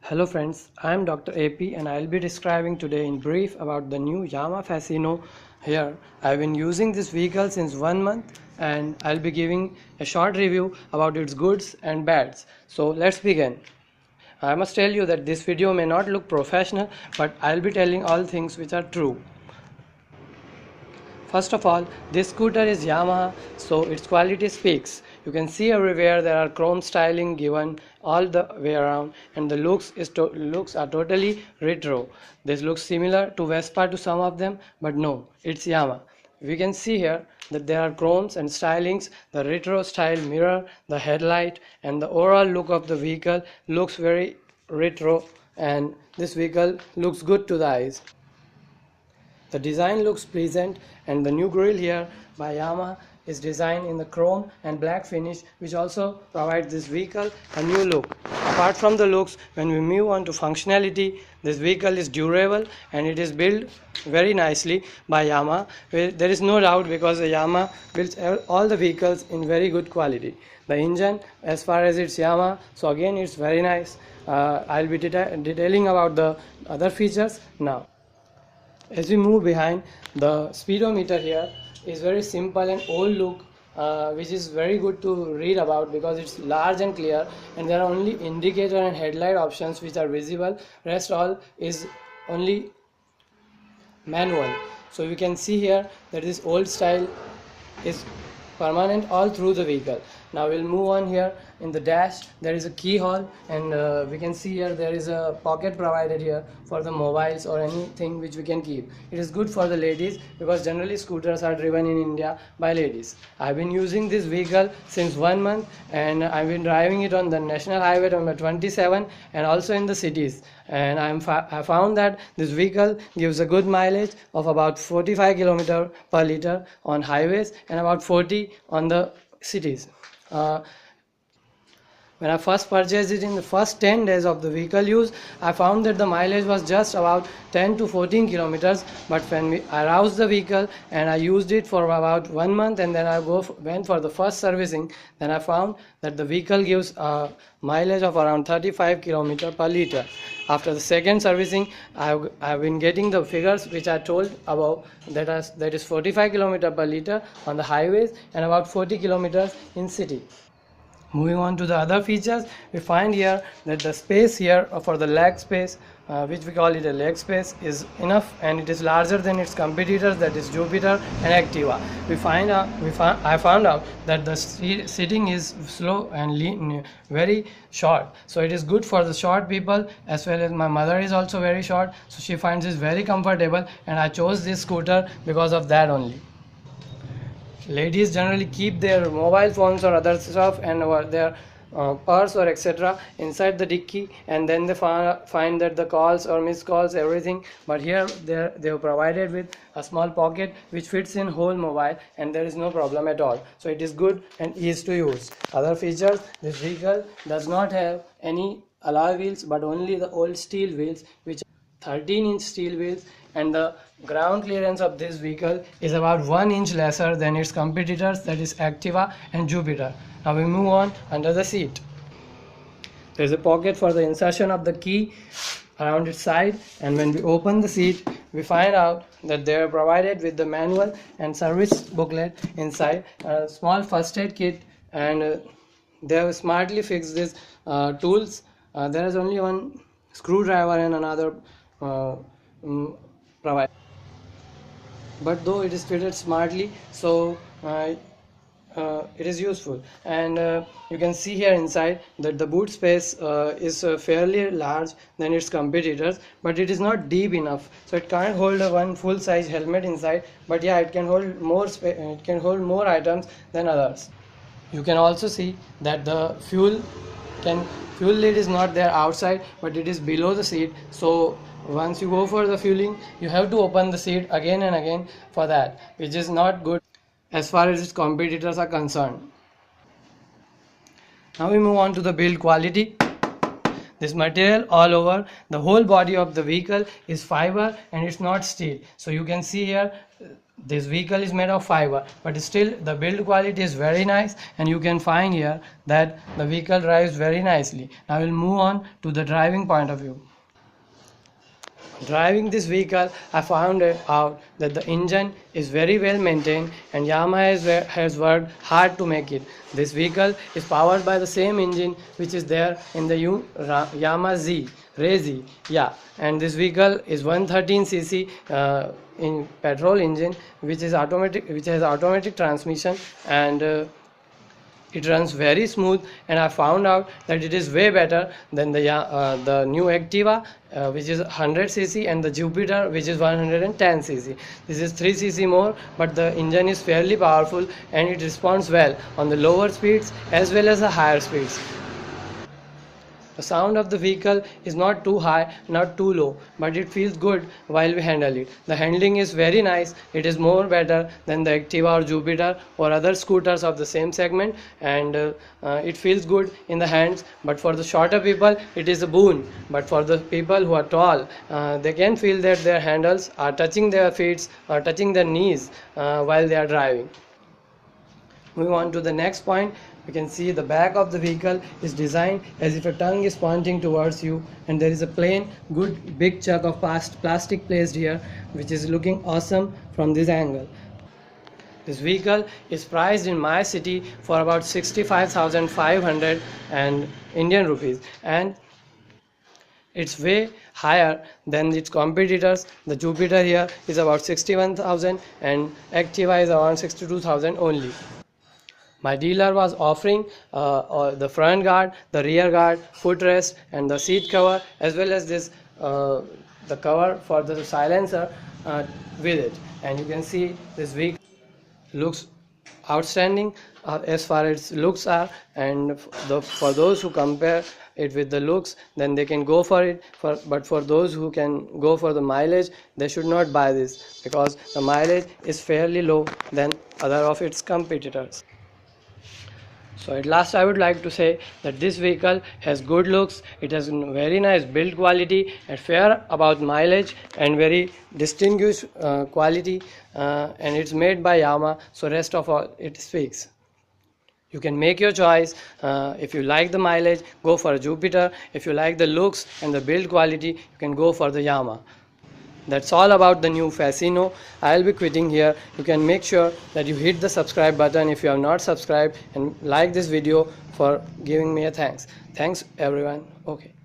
Hello friends, I am Dr. AP and I'll be describing today in brief about the new Yamaha Fasino here. I've been using this vehicle since 1 month and I'll be giving a short review about its goods and bads. So let's begin. I must tell you that this video may not look professional, but I'll be telling all things which are true. First of all, this scooter is Yamaha, so its quality speaks. You can see everywhere there are chrome styling given all the way around, and the looks are totally retro. This looks similar to Vespa to some of them, but no, it's Yamaha. We can see here that there are chromes and stylings, the retro style mirror, the headlight, and the overall look of the vehicle looks very retro, and this vehicle looks good to the eyes. The design looks pleasant, and the new grille here by Yamaha is designed in the chrome and black finish, which also provides this vehicle a new look. Apart from the looks, when we move on to functionality, this vehicle is durable and it is built very nicely by Yamaha. There is no doubt because the Yamaha builds all the vehicles in very good quality. The engine, as far as it's Yamaha, so again it's very nice. I'll be detailing about the other features now. As we move behind, the speedometer here is very simple and old look, which is very good to read about because it's large and clear, and there are only indicator and headlight options which are visible. Rest all is only manual. So you can see here that this old style is permanent all through the vehicle. Now we'll move on. Here in the dash there is a keyhole, and we can see here there is a pocket provided here for the mobiles or anything which we can keep. It is good for the ladies because generally scooters are driven in India by ladies. I've been using this vehicle since 1 month and I've been driving it on the national highway number 27 and also in the cities, and I found that this vehicle gives a good mileage of about 45 km per liter on highways and about 40 on the cities. When I first purchased it, in the first 10 days of the vehicle use, I found that the mileage was just about 10 to 14 kilometers. But when I roused the vehicle and I used it for about 1 month, and then I went for the first servicing, then I found that the vehicle gives a mileage of around 35 kilometers per liter. After the second servicing, I've been getting the figures which I told above, that is 45 kilometers per liter on the highways and about 40 kilometers in city. Moving on to the other features, we find here that the space here for the leg space, which we call it a leg space, is enough, and it is larger than its competitors, that is Jupiter and Activa. I found out that the sitting is slow and lean, very short, so it is good for the short people, as well as my mother is also very short, so she finds this very comfortable, and I chose this scooter because of that only. Ladies generally keep their mobile phones or other stuff and their purse or etc. inside the dicky, and then they find that the calls or missed calls, everything. But here they are provided with a small pocket which fits in whole mobile, and there is no problem at all. So it is good and easy to use. Other features, this vehicle does not have any alloy wheels but only the old steel wheels, which 13-inch steel wheels, and the ground clearance of this vehicle is about 1 inch lesser than its competitors, that is Activa and Jupiter. Now we move on. Under the seat there is a pocket for the insertion of the key around its side, and when we open the seat we find out that they are provided with the manual and service booklet inside, a small first aid kit, and they have smartly fixed these tools. There is only one screwdriver and another provided, but though it is fitted smartly, so it is useful. And you can see here inside that the boot space is fairly large than its competitors, but it is not deep enough, so it can't hold one full size helmet inside, but yeah, it can hold more space, it can hold more items than others. You can also see that the fuel lid is not there outside, but it is below the seat, so once you go for the fueling you have to open the seat again and again for that, which is not good as far as its competitors are concerned. Now we move on to the build quality. This material all over the whole body of the vehicle is fiber and it's not steel, so you can see here This vehicle is made of fiber, but still the build quality is very nice, and you can find here that the vehicle drives very nicely. Now we'll move on to the driving point of view. Driving this vehicle, I found out that the engine is very well maintained, and Yamaha has worked hard to make it. This vehicle is powered by the same engine which is there in the Yamaha Z, Rezi, yeah. And this vehicle is 113cc in petrol engine, which is automatic, which has automatic transmission, and it runs very smooth, and I found out that it is way better than the new Activa, which is 100cc, and the Jupiter, which is 110cc. This is 3cc more, but the engine is fairly powerful, and it responds well on the lower speeds as well as the higher speeds. The sound of the vehicle is not too high, not too low, but it feels good while we handle it. The handling is very nice. It is more better than the Activa or Jupiter or other scooters of the same segment, and it feels good in the hands. But for the shorter people, it is a boon. But for the people who are tall, they can feel that their handles are touching their feet or touching their knees while they are driving. Moving on to the next point, you can see the back of the vehicle is designed as if a tongue is pointing towards you, and there is a plain good big chunk of plastic placed here, which is looking awesome from this angle. This vehicle is priced in my city for about 65,500 and Indian rupees, and it's way higher than its competitors. The Jupiter here is about 61,000 and Activa is around 62,000 only. My dealer was offering the front guard, the rear guard, footrest, and the seat cover, as well as this the cover for the silencer with it. And you can see this vehicle looks outstanding as far as looks are, and for those who compare it with the looks, then they can go for it. But for those who can go for the mileage, they should not buy this, because the mileage is fairly low than other of its competitors. So at last I would like to say that this vehicle has good looks, it has very nice build quality, and fair about mileage, and very distinguished quality, and it's made by Yamaha, so rest of all it speaks. You can make your choice. If you like the mileage, go for a Jupiter. If you like the looks and the build quality, you can go for the Yamaha. That's all about the new Fascino. I'll be quitting here. You can make sure that you hit the subscribe button if you have not subscribed, and like this video for giving me a thanks. Thanks everyone. Okay.